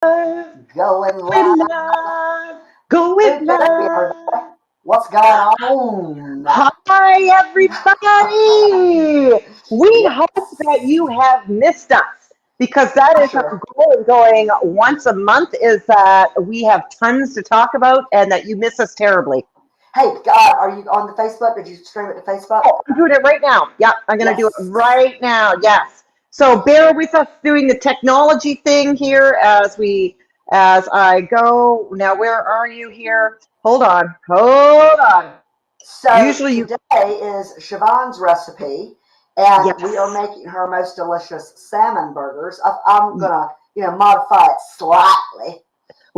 Going live. Go with love. What's going on? Hi, everybody. We hope that you have missed us because that is our goal of going once a month is that we have tons to talk about and that you miss us terribly. Hey, God, are you on the Facebook? Did you stream it to Facebook? Oh, I'm doing it right now. Yep, I'm going to do it right now. Yes. So bear with us doing the technology thing here as I go. Now, where are you here? Hold on. So usually today is Siobhan's recipe, and we are making her most delicious salmon burgers. I'm gonna, modify it slightly.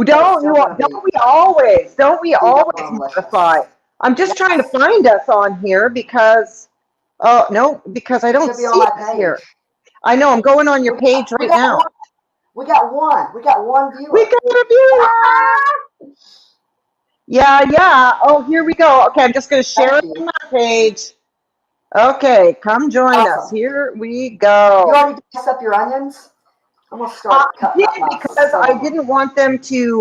Don't we always modify? I'm just trying to find us on here because because I don't see us here. I know, I'm going on your page right now. We got one viewer. We got a viewer. Yeah. Oh, here we go. Okay, I'm just going to share it on my page. Okay, come join us. Here we go. You already diced up your onions? I'm going to start cutting up because I didn't want them to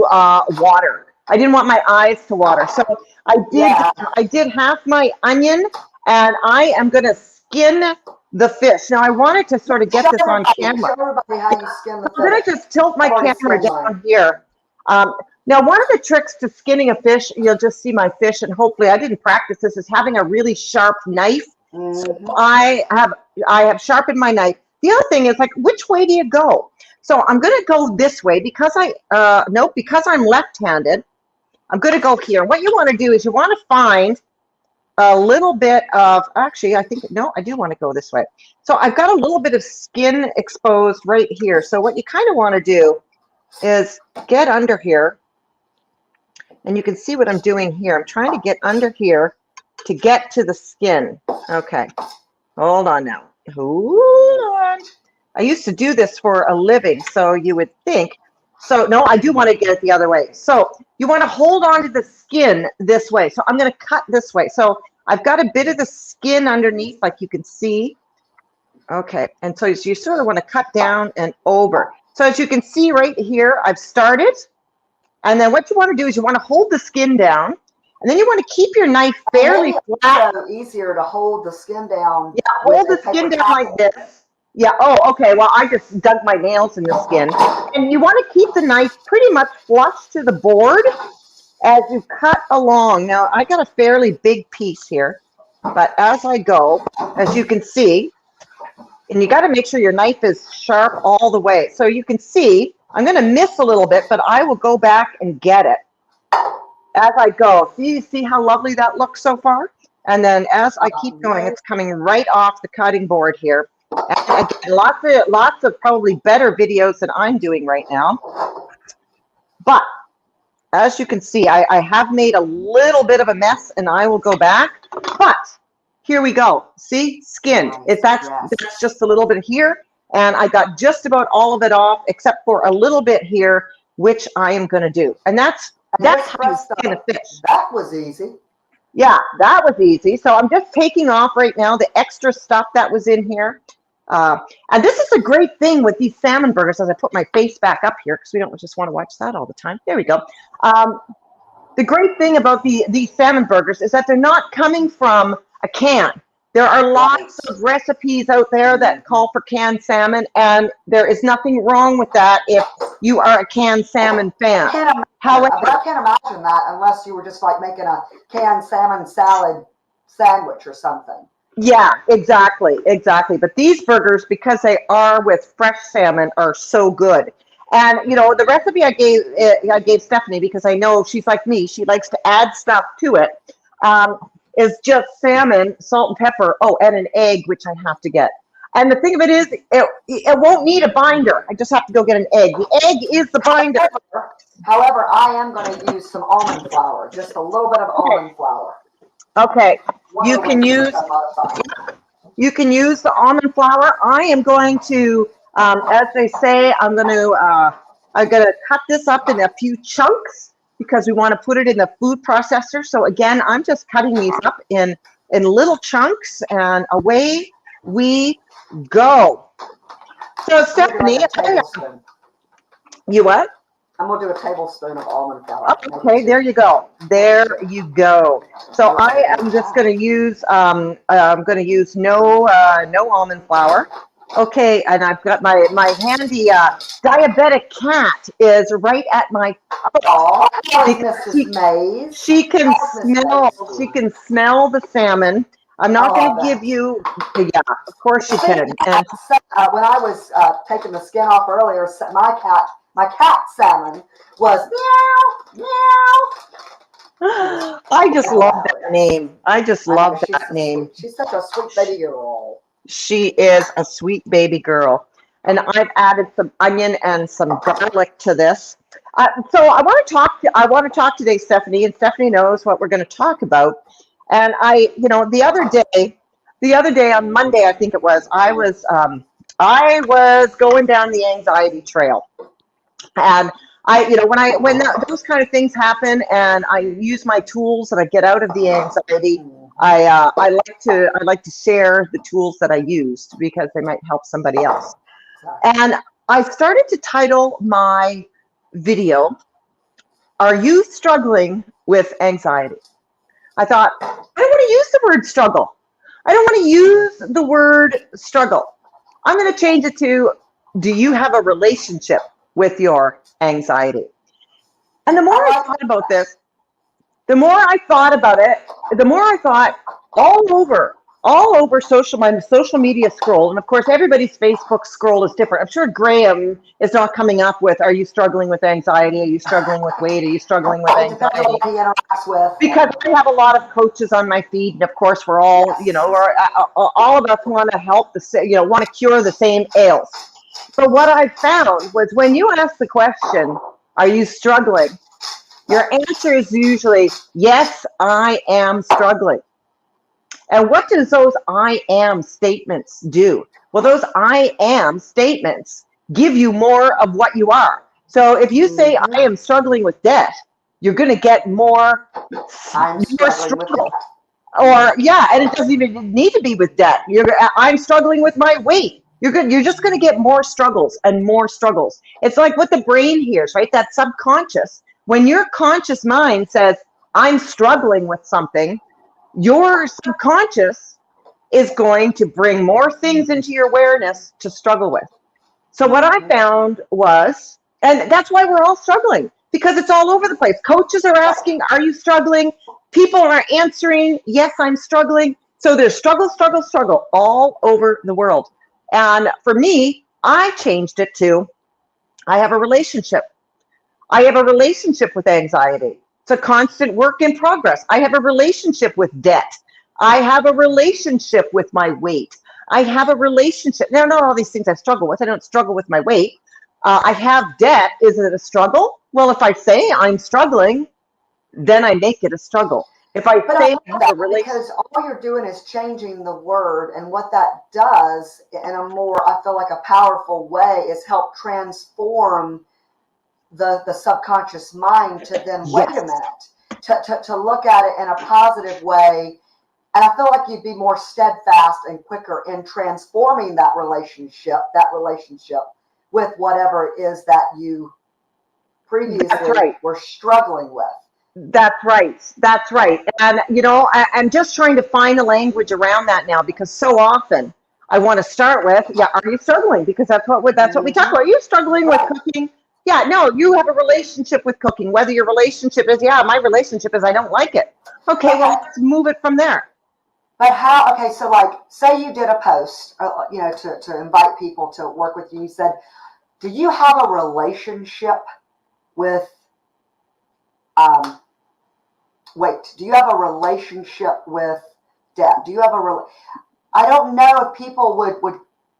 water. I didn't want my eyes to water. So I did half my onion, and I am going to skin the fish. Now, I wanted to sort of get this on camera. Show everybody how you skin the fish. I'm going to just tilt my camera down here. Now, one of the tricks to skinning a fish, you'll just see my fish, and hopefully I didn't practice this, is having a really sharp knife. So I have sharpened my knife. The other thing is, like, which way do you go? So I'm going to go this way because because I'm left-handed. I'm going to go here. What you want to do is you want to find a little bit of, actually, I do want to go this way. So I've got a little bit of skin exposed right here. So what you kind of want to do is get under here, and you can see what I'm doing here. I'm trying to get under here to get to the skin. Okay, hold on now. Hold on. I used to do this for a living, so you would think. So no, I do want to get it the other way. So you want to hold on to the skin this way. So I'm going to cut this way. So I've got a bit of the skin underneath, like you can see. Okay, and so you sort of want to cut down and over. So as you can see right here, I've started. And then what you want to do is you want to hold the skin down. And then you want to keep your knife fairly flat. It's easier to hold the skin down. Yeah, hold the skin down like this. Yeah, oh, okay, well, I just dug my nails in the skin. And you want to keep the knife pretty much flush to the board as you cut along. Now, I got a fairly big piece here, but as I go, as you can see, and you got to make sure your knife is sharp all the way. So you can see, I'm going to miss a little bit, but I will go back and get it as I go. See how lovely that looks so far? And then as I keep going, it's coming right off the cutting board here. And again, lots of probably better videos than I'm doing right now. But as you can see, I have made a little bit of a mess, and I will go back. But here we go. See, skinned. That's just a little bit here, and I got just about all of it off, except for a little bit here, which I am going to do. And that's how you skin a fish. That was easy. Yeah, that was easy. So I'm just taking off right now the extra stuff that was in here. And this is a great thing with these salmon burgers, as I put my face back up here, because we don't just want to watch that all the time. There we go. The great thing about these salmon burgers is that they're not coming from a can. There are lots of recipes out there that call for canned salmon, and there is nothing wrong with that if you are a canned salmon fan. However, I can't imagine that unless you were just like making a canned salmon salad sandwich or something. Yeah, exactly. But these burgers, because they are with fresh salmon, are so good. And the recipe I gave Stephanie, because I know she's like me, she likes to add stuff to it. Is just salmon, salt and pepper, and an egg, which I have to get. And the thing of it is, it won't need a binder. I just have to go get an egg. The egg is the binder. However, I am going to use some almond flour, just a little bit of almond flour. Okay, you can use the almond flour. I am going to, as they say, I'm gonna cut this up in a few chunks because we want to put it in the food processor. So again, I'm just cutting these up in little chunks, and away we go. So Stephanie, you what? I'm going to do a tablespoon of almond flour. Okay, there you go. There you go. So I am just going to use no almond flour. Okay, and I've got my handy diabetic cat is right at my she can smell the salmon. I'm not going to give you, yeah, of course she can. And when I was taking the skin off earlier, my cat salmon was meow, meow. I just love that name. I just love that name. She's such a sweet baby girl. She is a sweet baby girl. And I've added some onion and some garlic to this. So I want to talk today, Stephanie, and Stephanie knows what we're going to talk about. And the other day on Monday, I think it was, I was going down the anxiety trail. And when those kind of things happen and I use my tools and I get out of the anxiety, I like to share the tools that I used because they might help somebody else. And I started to title my video, "Are You Struggling with Anxiety?" I thought, I don't want to use the word struggle. I don't want to use the word struggle. I'm going to change it to, do you have a relationship with your anxiety? And the more I thought about this, the more I thought about it, the more I thought all over my social media scroll, and of course everybody's Facebook scroll is different. I'm sure Graham is not coming up with, are you struggling with anxiety? Are you struggling with weight? Are you struggling with anxiety? Because I have a lot of coaches on my feed, and of course we're all, all of us want to help want to cure the same ails. So what I found was when you ask the question, are you struggling? Your answer is usually, yes, I am struggling. And what does those I am statements do? Well, those I am statements give you more of what you are. So if you say, I am struggling with debt, you're going to get more struggle. Or, yeah, and it doesn't even need to be with debt. I'm struggling with my weight. You're just going to get more struggles and more struggles. It's like what the brain hears, right? That subconscious. When your conscious mind says, I'm struggling with something, your subconscious is going to bring more things into your awareness to struggle with. So what I found was, and that's why we're all struggling, because it's all over the place. Coaches are asking, are you struggling? People are answering, yes, I'm struggling. So there's struggle, struggle, struggle all over the world. And for me, I changed it to, I have a relationship. I have a relationship with anxiety. It's a constant work in progress. I have a relationship with debt. I have a relationship with my weight. I have a relationship. Now, not all these things I struggle with. I don't struggle with my weight. I have debt. Is it a struggle? Well, if I say I'm struggling, then I make it a struggle. If I say because all you're doing is changing the word, and what that does in a more, I feel like, a powerful way is help transform the subconscious mind to then, wait a minute, to look at it in a positive way. And I feel like you'd be more steadfast and quicker in transforming that relationship with whatever it is that you previously were struggling with. That's right. That's right. And, I'm just trying to find a language around that now, because so often I want to start with, are you struggling? Because that's what we talk about. Are you struggling with cooking? Yeah, no, you have a relationship with cooking. Whether your relationship is, my relationship is I don't like it. Okay, well, let's move it from there. But how, okay, so like, say you did a post, to invite people to work with you. You said, do you have a relationship with, do you have a relationship with debt? Do you have I don't know if people would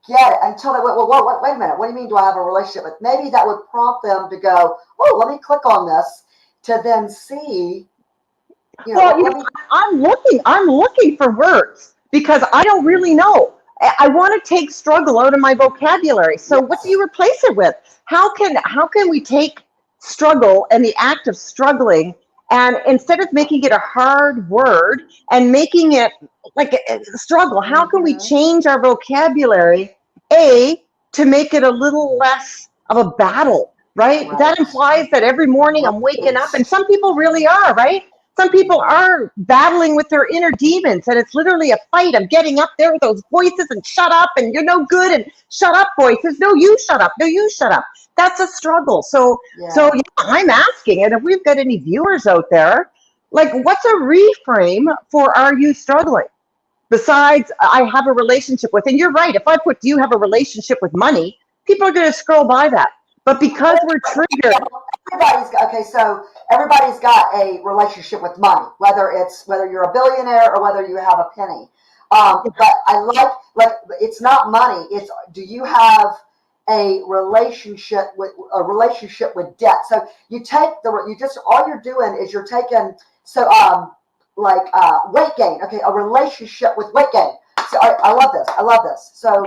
get it until they went, well, wait a minute, what do you mean, do I have a relationship with? Maybe that would prompt them to go, oh, let me click on this to then see. I'm looking for words because I don't really know. I want to take struggle out of my vocabulary. So what do you replace it with? How can we take struggle and the act of struggling, and instead of making it a hard word and making it like a struggle, how can we change our vocabulary, to make it a little less of a battle right? That implies that every morning I'm waking up, and some people really are, right? Some people are battling with their inner demons, and it's literally a fight. I'm getting up there with those voices and shut up, and you're no good, and shut up voices. No, you shut up. No, you shut up. That's a struggle. So yeah, I'm asking, and if we've got any viewers out there, like, what's a reframe for "Are you struggling?" Besides, I have a relationship with, and you're right. If I put, "Do you have a relationship with money?" people are going to scroll by that. But because we're triggered, so everybody's got a relationship with money, whether you're a billionaire or whether you have a penny. But I like it's not money. It's, do you have a relationship with debt? So you take all you're doing is you're taking weight gain. Okay, a relationship with weight gain. So I love this. I love this. So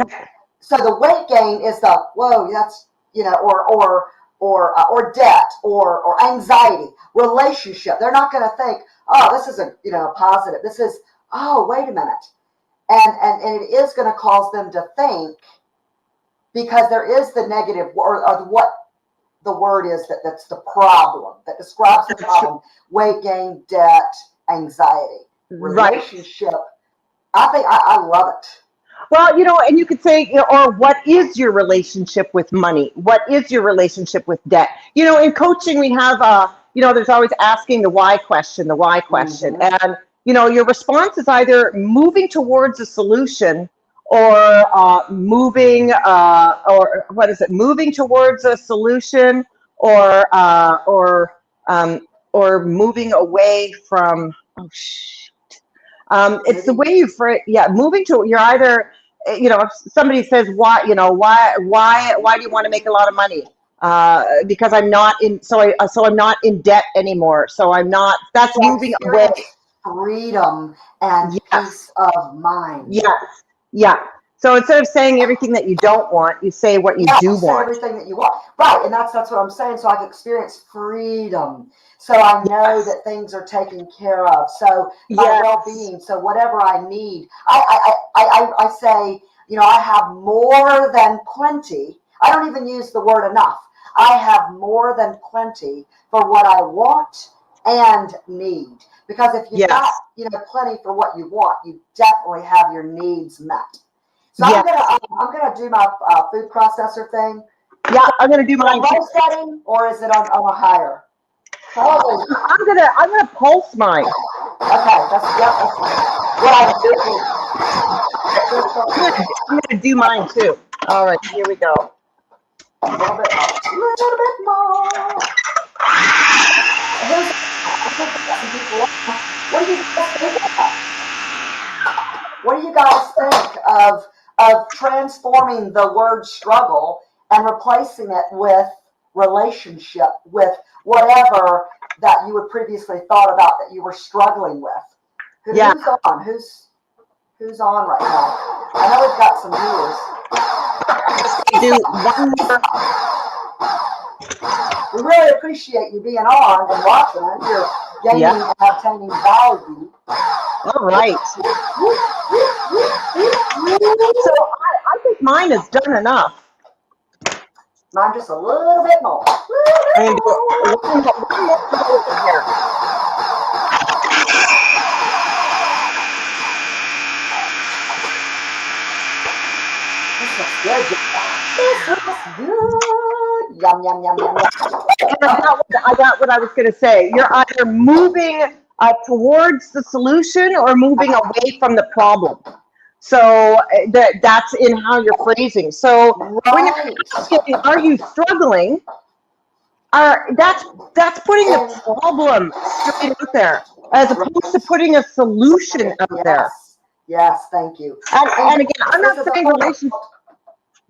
the weight gain is the whoa. That's or debt or anxiety. Relationship. They're not going to think, oh, this is a positive. This is, oh, wait a minute, and it is going to cause them to think, because there is the negative or what the word is that's the problem that describes the problem: weight gain, debt, anxiety, relationship. I think I love it. Well, and you could say, or what is your relationship with money? What is your relationship with debt? In coaching, we have, there's always asking the why question, And, your response is either moving towards a solution or moving towards a solution or moving away from, it's the way you phrase, moving to, you're either, if somebody says, why do you want to make a lot of money? Because I'm not in, I'm not in debt anymore. So I'm not, that's moving away. Freedom and peace of mind. Yes. Yeah. So instead of saying everything that you don't want, you say what you do want. Everything that you want. Right. And that's what I'm saying. So I can experience freedom. So I know that things are taken care of. So my well-being. So whatever I need, I say, I have more than plenty. I don't even use the word enough. I have more than plenty for what I want and need. Because if you've got, plenty for what you want, you definitely have your needs met. So I'm gonna do my food processor thing. Yeah, I'm gonna do mine. Low setting, or is it on a higher? Oh, I'm gonna pulse mine. Okay, that's what I do. I'm gonna do mine too. All right, here we go. A little bit more. What do you guys think of transforming the word struggle and replacing it with relationship, with whatever that you had previously thought about that you were struggling with? Who's on? Who's on right now? I know we've got some viewers. Do one more. We really appreciate you being on and watching it. You're gaining and obtaining value. All right. So I think mine has done enough. Mine just a little bit more. And one more over here. This looks good. This looks good. Yum, yum, yum, yum, yum. And I got what I was going to say. You're either moving towards the solution or moving away from the problem. So that's in how you're phrasing. So when you're asking, are you struggling? That's putting the problem straight out there, as opposed to putting a solution out there. Yes, thank you. And again, I'm not saying relationship.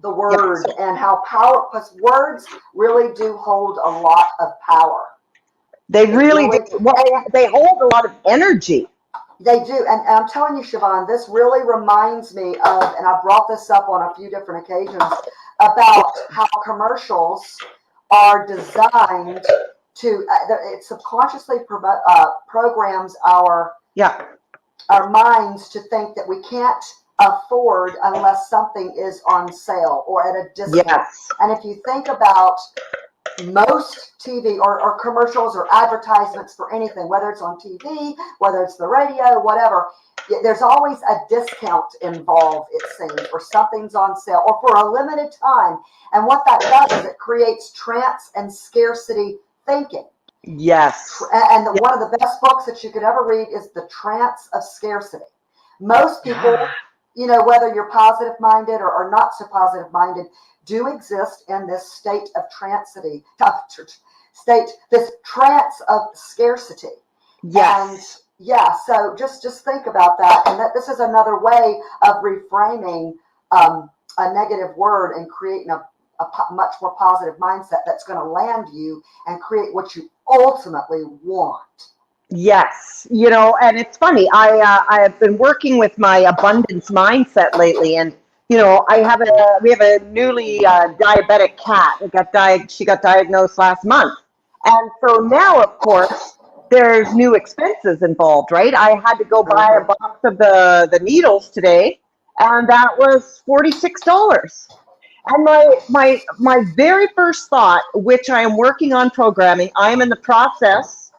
The word and how power, because words really do hold a lot of power. They really do. Well, they hold a lot of energy. They do. And I'm telling you, Siobhan, this really reminds me of, and I brought this up on a few different occasions, about how commercials are designed to, it subconsciously programs our minds to think that we can't afford unless something is on sale or at a discount. And if you think about most TV or commercials or advertisements for anything, whether it's on TV, whether it's the radio, whatever, there's always a discount involved, it seems, or something's on sale or for a limited time. And what that does is it creates trance and scarcity thinking. Yes. And one of the best books that you could ever read is The Trance of Scarcity. Most people, whether you're positive minded or not so positive minded, do exist in this state of this trance of scarcity. Yes. And so just think about that, and that this is another way of reframing a negative word and creating a much more positive mindset that's going to land you and create what you ultimately want. Yes, and it's funny. I have been working with my abundance mindset lately, and we have a newly diabetic cat. She got diagnosed last month, and so now, of course, there's new expenses involved, right? I had to go buy a box of the needles today, and that was $46. And my very first thought, which I am working on programming, I am in the process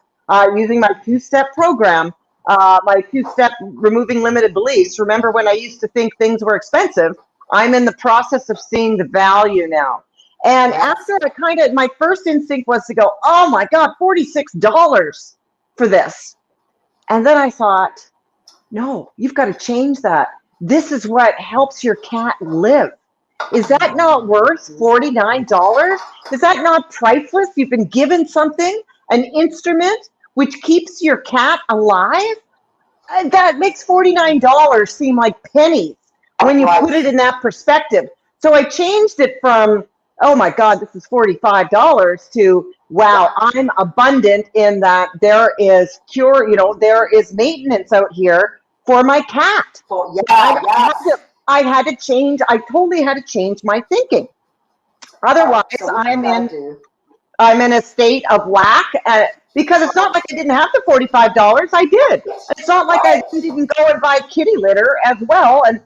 using my 2-step program, my 2-step removing limited beliefs. Remember when I used to think things were expensive? I'm in the process of seeing the value now. And after my first instinct was to go, oh my God, $46 for this. And then I thought, no, you've got to change that. This is what helps your cat live. Is that not worth $49? Is that not priceless? You've been given something, an instrument, which keeps your cat alive? And that makes $49 seem like pennies when you put it in that perspective. So I changed it from, oh my God, this is $45 to, wow, I'm abundant in that there is there is maintenance out here for my cat. I totally had to change my thinking. Otherwise, I'm in a state of lack, because it's not like I didn't have the $45. I did. It's not like I didn't go and buy kitty litter as well, and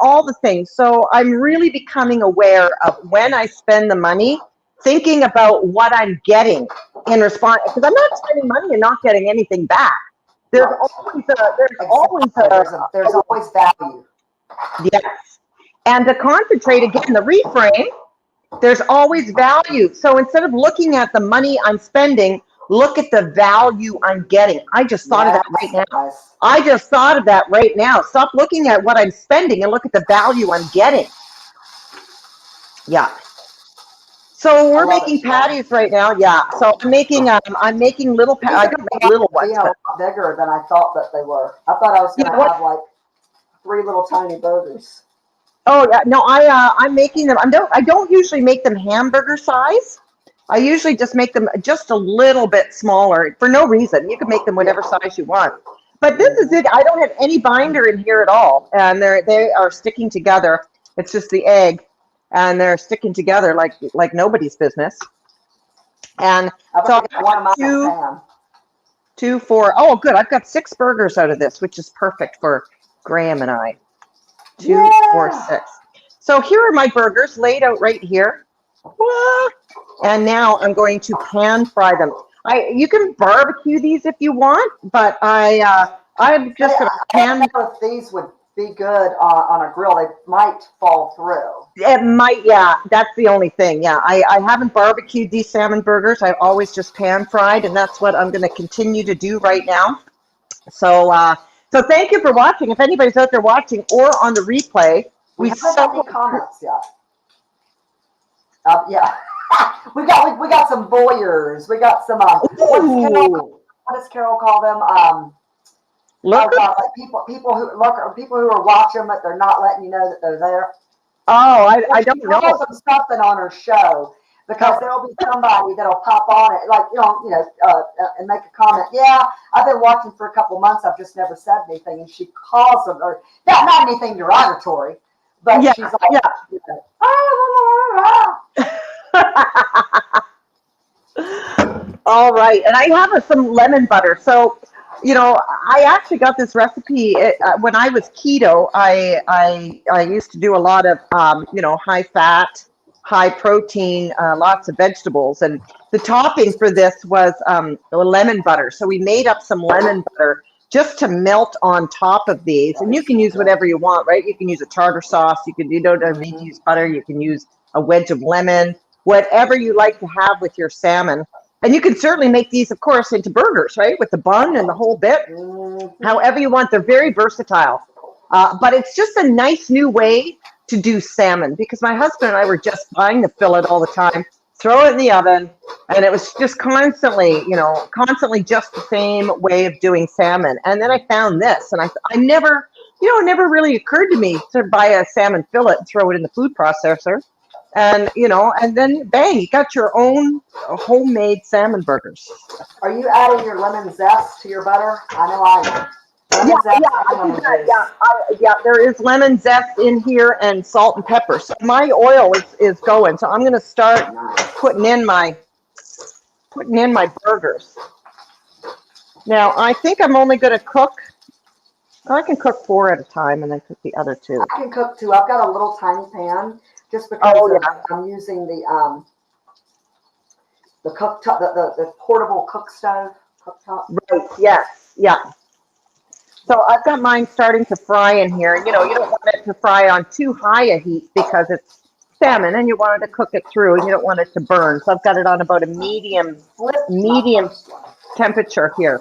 all the things. So I'm really becoming aware of when I spend the money, thinking about what I'm getting in response, because I'm not spending money and not getting anything back. There's always value. Yes. And to concentrate again, the reframe, there's always value. So instead of looking at the money I'm spending, look at the value I'm getting. I just thought of that right now. Stop looking at what I'm spending and look at the value I'm getting. Yeah. So we're making patties right now. Yeah. So I'm making little patties. I don't make little ones. A lot bigger than I thought that they were. I thought I was going to have like 3 little tiny burgers. Oh yeah, no, I'm making them. I don't usually make them hamburger size. I usually just make them just a little bit smaller for no reason. You can make them whatever size you want. But this is it. I don't have any binder in here at all, and they are sticking together. It's just the egg, and they're sticking together like nobody's business. And so I got 2, 4. Oh, good. I've got 6 burgers out of this, which is perfect for Graham and I. 2, 4, 6. So here are my burgers laid out right here. And now I'm going to pan fry them. You can barbecue these if you want, but I'm just going to pan. I don't know if these would be good on a grill. They might fall through. It might, yeah. That's the only thing. Yeah, I haven't barbecued these salmon burgers. I've always just pan fried, and that's what I'm going to continue to do right now. So thank you for watching. If anybody's out there watching or on the replay, we haven't got any comments yet. Yeah, we got some voyeurs. We got some. What does Carol call them? Like people who are watching, but they're not letting you know that they're there. Oh, I don't know. Some something on her show. Because there'll be somebody that'll pop on it, and make a comment. Yeah, I've been watching for a couple months. I've just never said anything, and she calls them, or not anything derogatory, but she's like, All right, and I have some lemon butter. So, I actually got this recipe when I was keto. I used to do a lot of high fat. high protein, lots of vegetables. And the topping for this was lemon butter. So we made up some lemon butter just to melt on top of these. And you can use whatever you want, right? You can use a tartar sauce. You don't need to use butter. You can use a wedge of lemon, whatever you like to have with your salmon. And you can certainly make these, of course, into burgers, right? With the bun and the whole bit. However you want. They're very versatile. But it's just a nice new way to do salmon, because my husband and I were just buying the fillet all the time, throw it in the oven, and it was just constantly just the same way of doing salmon. And then I found this, and I never, it never really occurred to me to buy a salmon fillet and throw it in the food processor. And, and then bang, you got your own homemade salmon burgers. Are you adding your lemon zest to your butter? I know I am. Yeah, there is lemon zest in here and salt and pepper. So my oil is going. So I'm going to start putting in my burgers. Now, I think I'm only going to cook. I can cook 4 at a time and then cook the other 2. I can cook 2. I've got a little tiny pan just because I'm using the cooktop, the portable cook stove cooktop. Right. Yes. Yeah. So I've got mine starting to fry in here. You don't want it to fry on too high a heat because it's salmon and you want it to cook it through and you don't want it to burn. So I've got it on about a medium temperature here.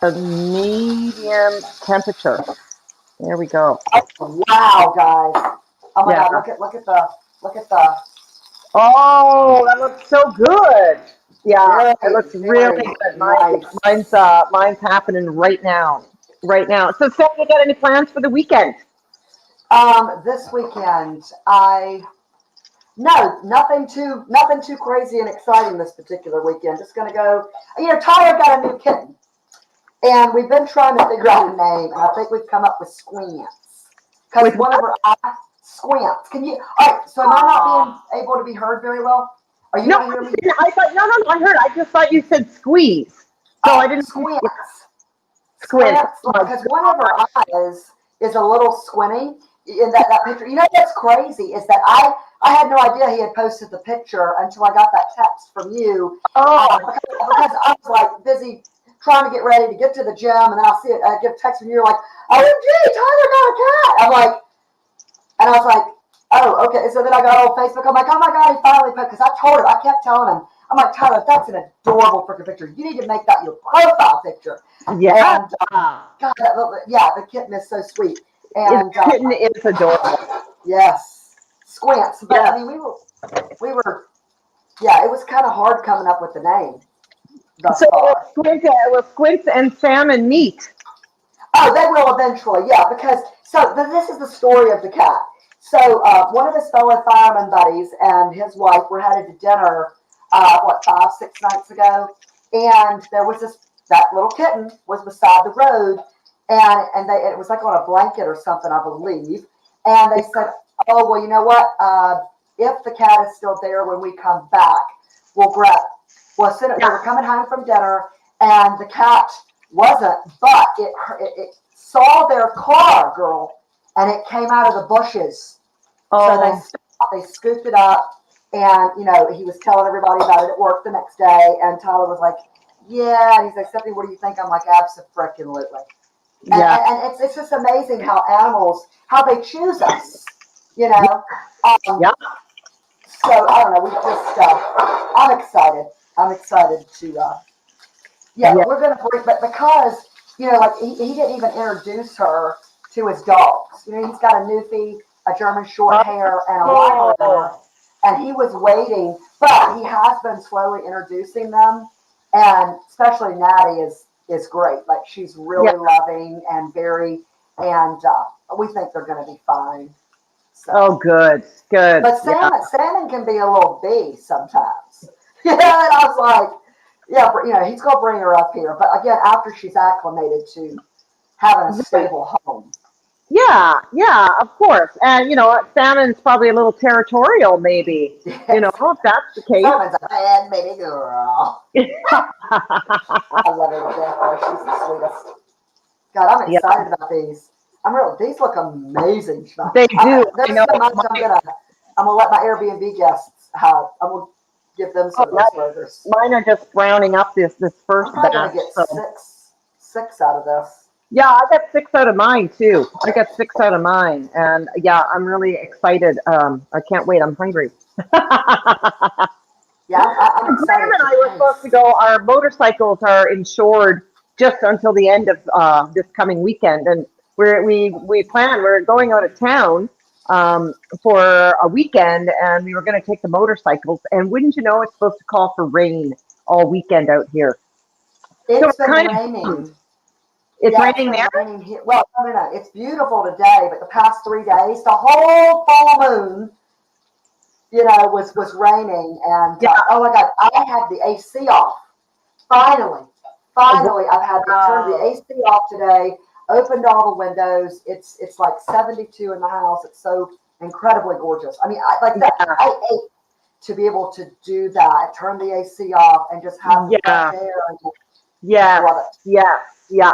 A medium temperature. There we go. Wow, guys. Oh my God, look at the. Oh, that looks so good. Yeah, it looks really good. Mine's happening right now. So, Sam, you got any plans for the weekend? This weekend, nothing too crazy and exciting this particular weekend. Just gonna go. Tyler got a new kitten, and we've been trying to figure out a name, and I think we've come up with Squints. Because one of her eyes, Squints. Can you? All right. So am I not being able to be heard very well? Are you not hearing me? I thought no. I heard. I just thought you said squeeze. So I didn't. Squints. Squints. Because one of her eyes is a little squinty in that picture. What's crazy is that I had no idea he had posted the picture until I got that text from you. Because I was like busy trying to get ready to get to the gym, and then I'll see it. I get a text from you like, "OMG, Tyler got a cat." I was like, oh, okay. So then I got on Facebook. I'm like, oh my God, he finally put, because I told him, I kept telling him, I'm like, Tyler, that's an adorable freaking picture. You need to make that your profile picture. Yeah. And, God, the kitten is so sweet. And the kitten is adorable. Yes. Squints. But I mean, we were, it was kind of hard coming up with the name. Squints and salmon meat. Oh, they will eventually, because, this is the story of the cat. So one of his fellow fireman buddies and his wife were headed to dinner, 5-6 nights ago, and there was that little kitten was beside the road, and it was like on a blanket or something, I believe, and they said, oh, well, you know what, if the cat is still there when we come back, we'll grab it. Well, as soon as they were coming home from dinner, and the cat wasn't, but it saw their car, girl, and it came out of the bushes. So they stopped, they scooped it up, and, he was telling everybody about it at work the next day, and Tyler was like, yeah, and he's like, Stephanie, what do you think? I'm like, abso-freaking-lutely. And it's just amazing how animals, how they choose us, So, I don't know, we just, I'm excited to, we're going to bring, but because, he didn't even introduce her to his dogs. He's got a Newfie, a German short hair, and a Weimaraner, and he was waiting, but he has been slowly introducing them, and especially Natty is great. Like, she's really loving and we think they're going to be fine. So. Oh, good. But salmon can be a little bee sometimes. And I was like, he's going to bring her up here, but again, after she's acclimated to having a stable home. Yeah, of course. And, salmon's probably a little territorial, maybe. Yes. If that's the case. Salmon's a bad baby girl. I love her to death. She's the sweetest. God, I'm excited about these. These look amazing. They do. There's so much gonna let my Airbnb guests have. I'm gonna give them some of those burgers. Mine are just browning up this first I'm batch. gonna get six out of this. Yeah, I got 6 out of mine too. I got 6 out of mine, and yeah, I'm really excited. I can't wait. I'm hungry. Yeah, I'm excited. Graham and I were supposed to go. Our motorcycles are insured just until the end of this coming weekend, and we're going out of town for a weekend, and we were going to take the motorcycles. And wouldn't you know, it's supposed to call for rain all weekend out here. It's been raining. It's raining there? Raining here. Well, no. It's beautiful today, but the past 3 days, the whole full moon, was raining. And oh my God, I had the AC off. Finally, I've had to turn the AC off today. Opened all the windows. It's like 72 in the house. It's so incredibly gorgeous. I mean, I ate to be able to do that. Turn the AC off and just have the fresh air. Yeah.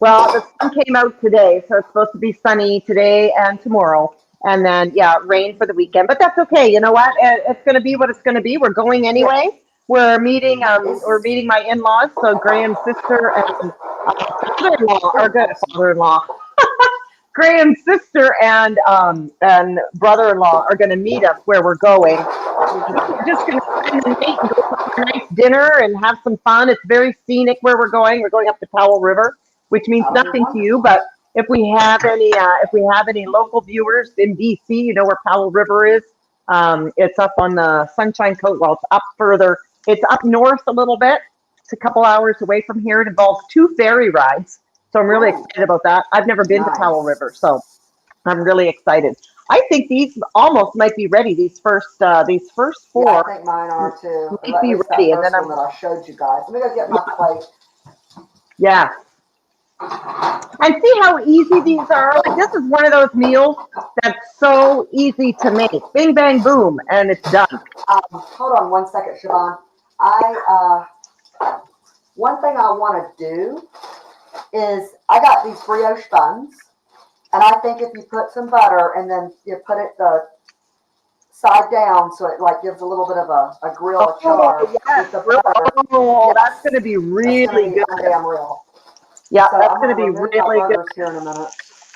Well, the sun came out today, so it's supposed to be sunny today and tomorrow. And then, rain for the weekend. But that's okay. You know what? It's going to be what it's going to be. We're going anyway. Yeah. We're meeting my in-laws. So Graham's sister and father-in-law are good. Father-in-law. Graham's sister and brother-in-law are going to meet us where we're going. We're just going to spend the night and go for a nice dinner and have some fun. It's very scenic where we're going. We're going up the Powell River, which means nothing to you, but if we have any local viewers in BC, you know where Powell River is. It's up on the Sunshine Coast. Well, it's up further. It's up north a little bit. It's a couple hours away from here. It involves 2 ferry rides. So I'm really excited about that. I've never been to Powell River, so I'm really excited. I think these almost might be ready. These first 4. Yeah, I think mine are too. Might be ready, and then that I showed you guys. Let me go get my plate. Yeah. And see how easy these are? Like, this is one of those meals that's so easy to make. Bing, bang, boom, and it's done. Hold on 1 second, Siobhan. One thing I want to do is I got these brioche buns, and I think if you put some butter and then you put it the side down so it like gives a little bit of a grill char with the butter. Oh, that's going to be really good. Damn real. Yeah, so that's going to be really good. Here in a minute.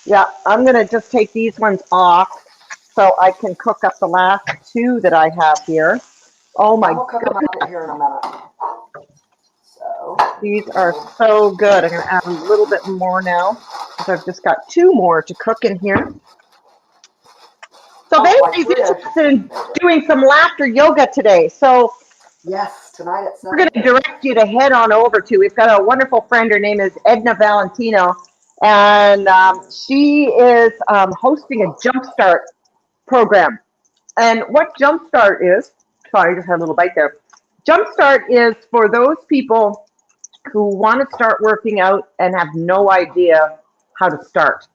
Yeah, I'm going to just take these ones off so I can cook up the last 2 that I have here. Oh my God. I'll cook them up here in a minute. So these are so good. I'm going to add a little bit more now because I've just got 2 more to cook in here. So basically, we're interested in doing some laughter yoga today. So yes, tonight at 7. We're going to direct you to head on over to. We've got a wonderful friend. Her name is Edna Valentino, and she is hosting a Jumpstart program. And what Jumpstart is, sorry, I just had a little bite there. Jumpstart is for those people who want to start working out and have no idea how to start.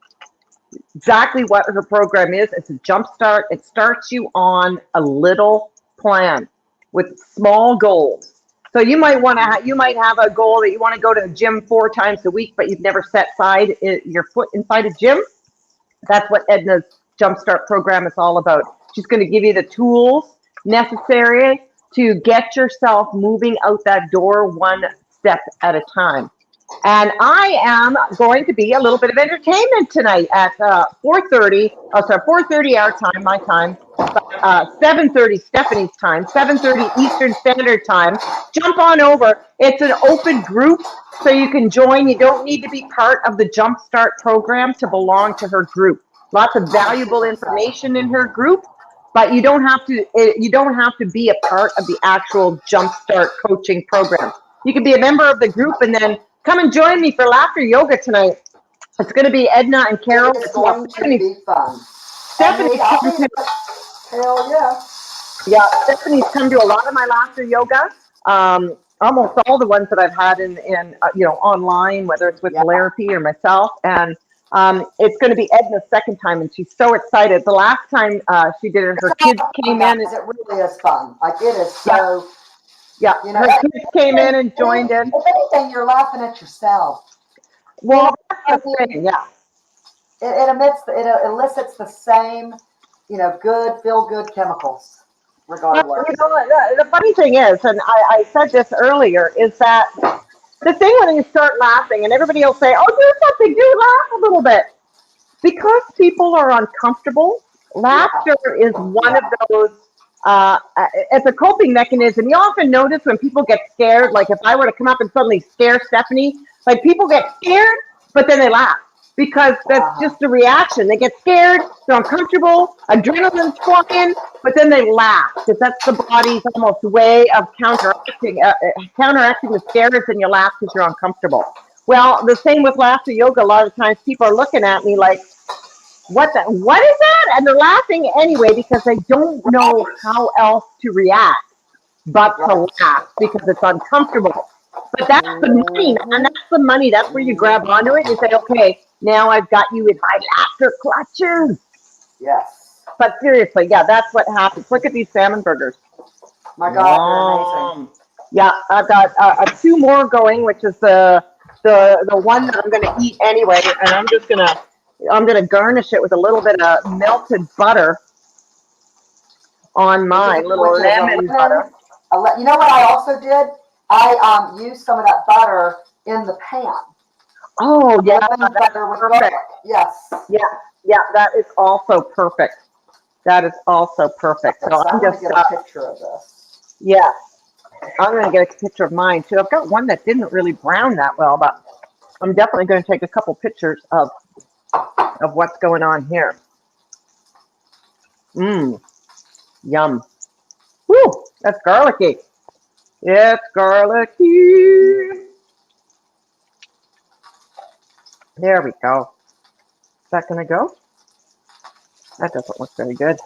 Exactly what her program is. It's a Jumpstart. It starts you on a little plan with small goals. So you might have a goal that you want to go to the gym 4 times a week, but you've never set your foot inside a gym. That's what Edna's Jumpstart program is all about. She's going to give you the tools necessary to get yourself moving out that door 1 step at a time. And I am going to be a little bit of entertainment tonight at 4:30 our time, my time, 7:30 Stephanie's time, 7:30 Eastern Standard Time. Jump on over. It's an open group, so you can join. You don't need to be part of the Jumpstart program to belong to her group. Lots of valuable information in her group, but you don't have to be a part of the actual Jumpstart coaching program. You can be a member of the group and then come and join me for laughter yoga tonight. It's going to be Edna and Carol. It's going to be fun. Stephanie's hell yeah. Yeah, Stephanie's come to a lot of my laughter yoga. Almost all the ones that I've had in online, whether it's with Larapy or myself. And it's going to be Edna's second time, and she's so excited. The last time she did it, her kids came in. It really is fun. Like, it is so... Yeah, her kids came in and joined in. If anything, you're laughing at yourself. Well, that's the thing, yeah. It elicits the same good, feel-good chemicals, regardless. The funny thing is, and I said this earlier, is that the thing when you start laughing and everybody will say, oh, do something, laugh a little bit. Because people are uncomfortable, laughter is one of those, it's a coping mechanism. You often notice when people get scared, like if I were to come up and suddenly scare Stephanie, like people get scared, but then they laugh. Because that's just a reaction. They get scared, they're uncomfortable, adrenaline's flying, but then they laugh because that's the body's almost way of counteracting the scares, and you laugh because you're uncomfortable. Well, the same with laughter yoga. A lot of times people are looking at me like, what is that? And they're laughing anyway because they don't know how else to react but to laugh because it's uncomfortable. But that's the money, and that's the money. That's where you grab onto it and you say, okay, now I've got you in my laughter clutches. Yes. But seriously, yeah, that's what happens. Look at these salmon burgers. My God, they're amazing. Yeah, I've got 2 more going, which is the one that I'm going to eat anyway, and I'm going to garnish it with a little bit of melted butter on mine, little lemon butter. You know what I also did? I used some of that butter in the pan. Oh, yeah, Lemon butter with perfect. Yes. Yeah, that is also perfect. That is also perfect. So I'm just get a picture of this. Yeah, I'm going to get a picture of mine too. I've got one that didn't really brown that well, but I'm definitely going to take a couple pictures of what's going on here. Yum. Woo, that's garlicky. It's garlicky. There we go. Is that going to go? That doesn't look very good.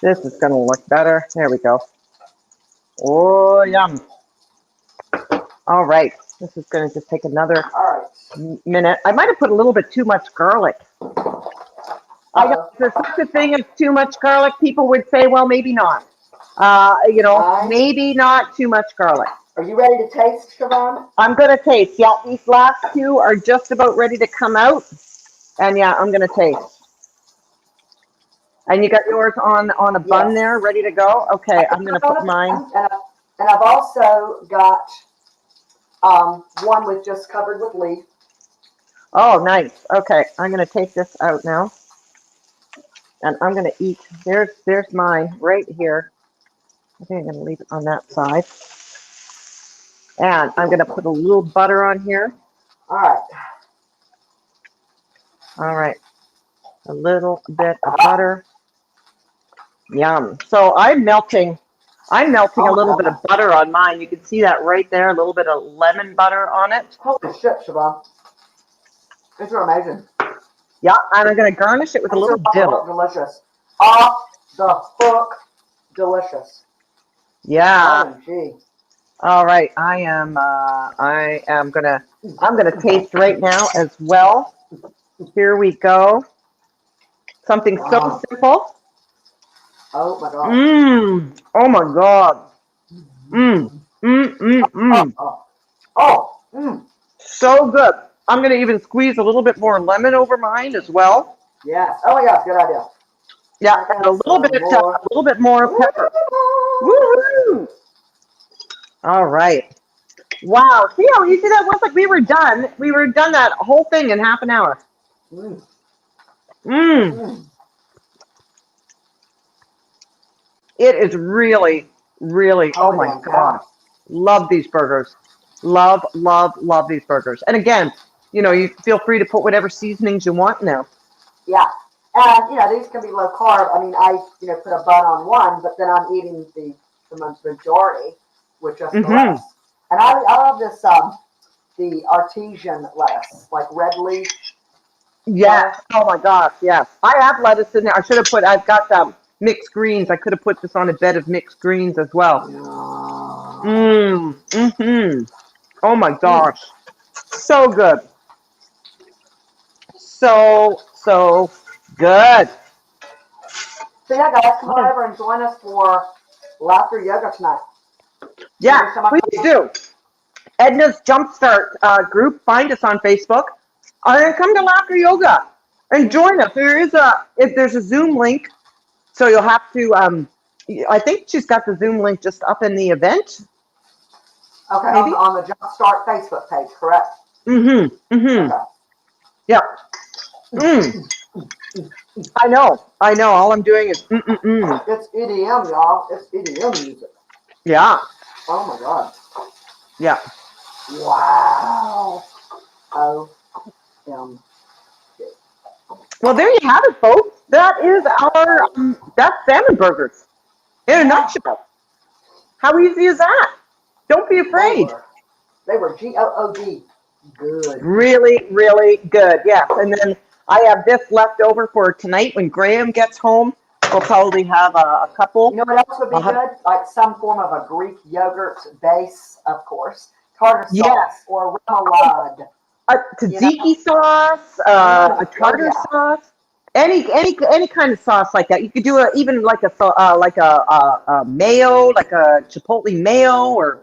This is going to look better. There we go. Oh, yum. All right. This is going to just take another minute. I might have put a little bit too much garlic. There's such a thing as too much garlic. People would say, well, maybe not. Maybe not too much garlic. Are you ready to taste, Siobhan? I'm going to taste. Yeah, these last 2 are just about ready to come out. And yeah, I'm going to taste. And you got yours on a bun there, ready to go? Okay, I'm going to put mine. And I've also got one with just covered with leaf. Oh, nice. Okay, I'm going to take this out now. And I'm going to eat. There's mine right here. I think I'm going to leave it on that side. And I'm going to put a little butter on here. All right. All right. A little bit of butter. Yum. So I'm melting a little bit of butter on mine. You can see that right there, a little bit of lemon butter on it. Holy shit, Siobhan. These are amazing. Yeah, and I'm going to garnish it with a little dill. Delicious. Off the hook delicious. Yeah. OMG. All right, I'm gonna taste right now as well. Here we go. Something so simple. Oh my God. Oh my God. So good. I'm gonna even squeeze a little bit more lemon over mine as well. Yes. Oh my God, good idea. Yeah, and a little bit more pepper. Woohoo! All right. Wow. See how easy that was? Like we were done. We were done that whole thing in half an hour. It is really, really, oh my God. Love these burgers. Love, love, love these burgers. And again, you feel free to put whatever seasonings you want now. Yeah. And, these can be low carb. I mean, I, put a bun on one, but then I'm eating the majority with just the lettuce. And I love this, the artesian lettuce, like red leaf. Yeah. Oh my gosh. Yeah. I have lettuce in there. I've got mixed greens. I could have put this on a bed of mixed greens as well. Oh my gosh. So good. So good. So yeah, guys, come on over and join us for laughter yoga tonight. Yeah, please do. Edna's Jumpstart group. Find us on Facebook. And come to laughter yoga and join us. There's a Zoom link. So you'll have to, I think she's got the Zoom link just up in the event. Okay, on the Jumpstart Facebook page, correct? Mm-hmm. Mm-hmm. Okay. Yeah. I know. All I'm doing is It's EDM, y'all. It's EDM music. Yeah. Oh my God. Yeah. Wow. Oh. Well, there you have it, folks. That is our that's Salmon Burgers in a nutshell. How easy is that? Don't be afraid. They were G-O-O-D. Good. Really, really good. Yes. And then I have this left over for tonight when Graham gets home. We'll probably have a couple. You know what else would be good? Like some form of a Greek yogurt base, of course. Tartar sauce or remoulade. A tzatziki sauce, a tartar sauce, any kind of sauce like that. You could do even like a mayo, like a chipotle mayo, or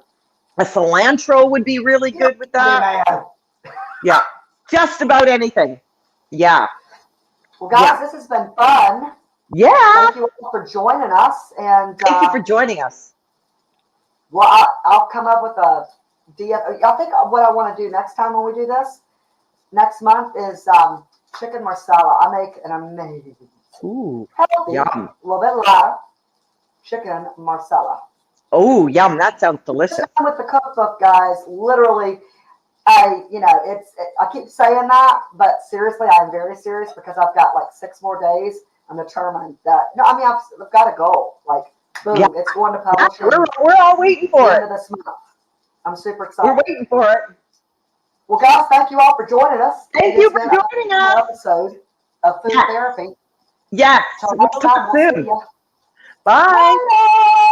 a cilantro would be really good with that. Yeah, just about anything. Yeah. Well, guys, this has been fun. Yeah. Thank you all for joining us, and thank you for joining us. Well, I'll come up with a DF. I think what I want to do next time when we do this next month is chicken marsala. I make an amazing, healthy, yum. A little bit lighter chicken marsala. Oh, yum! That sounds delicious. With the cookbook, guys, literally, I keep saying that, but seriously, I'm very serious because I've got like 6 more days. I'm determined that. No, I mean I've got a goal. Like, boom, it's going to publish. We're all waiting for it. This month. I'm super excited. We're waiting for it. Well, guys, thank you all for joining us. Thank you for joining us. Episode of Food Therapy. Yes. Till next time, we'll see you. Bye. Bye.